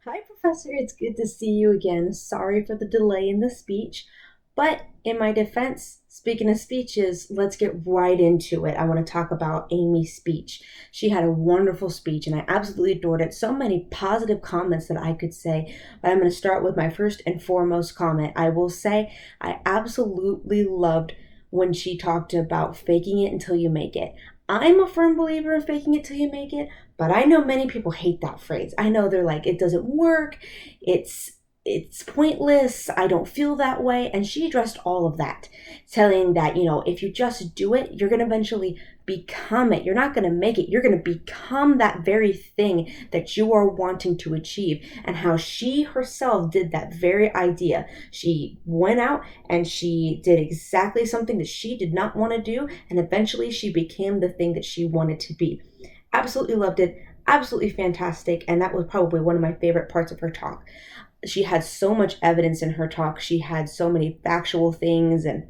Hi, Professor. It's good to see you again. Sorry for the delay in the speech. But in my defense, speaking of speeches, let's get right into it. I want to talk about Amy's speech. She had a wonderful speech and I absolutely adored it. So many positive comments that I could say. But I'm going to start with my first and foremost comment. I will say I absolutely loved when she talked about faking it until you make it. I'm a firm believer in faking it till you make it, but I know many people hate that phrase. I know they're like, it doesn't work. It's it's pointless. I don't feel that way. And she addressed all of that, telling that, if you just do it, you're going to eventually become it. You're not going to make it. You're going to become that very thing that you are wanting to achieve. And how she herself did that very idea. She went out and she did exactly something that she did not want to do. And eventually she became the thing that she wanted to be. Absolutely loved it. Absolutely fantastic. And that was probably one of my favorite parts of her talk. She had so much evidence in her talk. She had so many factual things and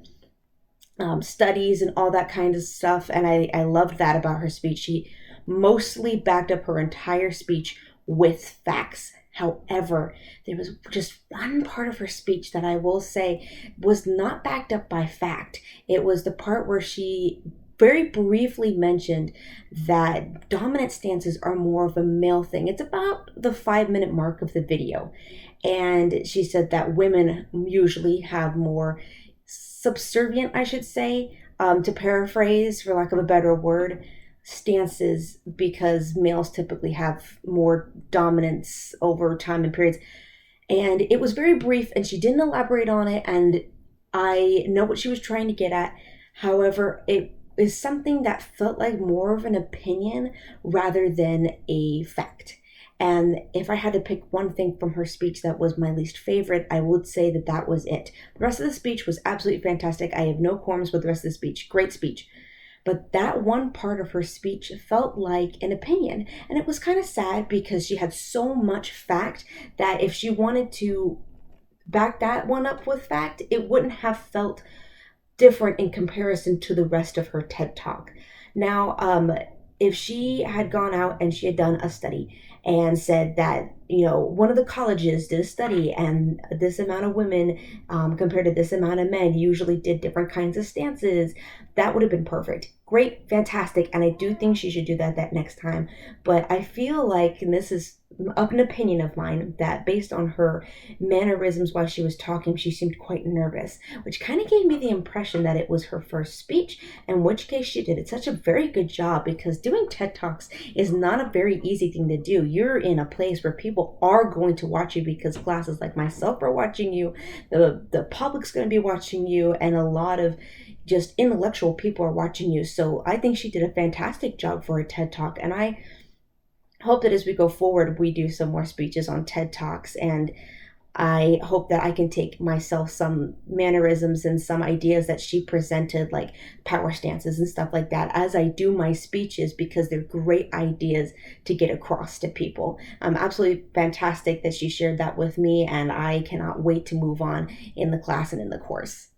studies and all that kind of stuff. And I loved that about her speech. She mostly backed up her entire speech with facts. However, there was just one part of her speech that I will say was not backed up by fact. It was the part where she very briefly mentioned that dominant stances are more of a male thing. It's about the 5 minute mark of the video. And she said that women usually have more subservient, I should say, to paraphrase, for lack of a better word, stances because males typically have more dominance over time and periods. And it was very brief and she didn't elaborate on it. And I know what she was trying to get at. However, it is something that felt like more of an opinion rather than a fact. And if I had to pick one thing from her speech that was my least favorite, I would say that that was it. The rest of the speech was absolutely fantastic. I have no qualms with the rest of the speech. Great speech. But that one part of her speech felt like an opinion. And it was kind of sad because she had so much fact that if she wanted to back that one up with fact, it wouldn't have felt different in comparison to the rest of her TED talk. Now, if she had gone out and she had done a study and said that, one of the colleges did a study and this amount of women compared to this amount of men usually did different kinds of stances, that would have been perfect. Great, fantastic. And I do think she should do that next time. But I feel like, and this is up an opinion of mine, that based on her mannerisms while she was talking, she seemed quite nervous, which kind of gave me the impression that it was her first speech, in which case she did it such a very good job because doing TED Talks is not a very easy thing to do. You're in a place where people are going to watch you because classes like myself are watching you, the public's going to be watching you, and a lot of just intellectual people are watching you. So I think she did a fantastic job for a TED Talk, and I hope that as we go forward, we do some more speeches on TED Talks. And I hope that I can take myself some mannerisms and some ideas that she presented, like power stances and stuff like that, as I do my speeches because they're great ideas to get across to people. Absolutely fantastic that she shared that with me, and I cannot wait to move on in the class and in the course.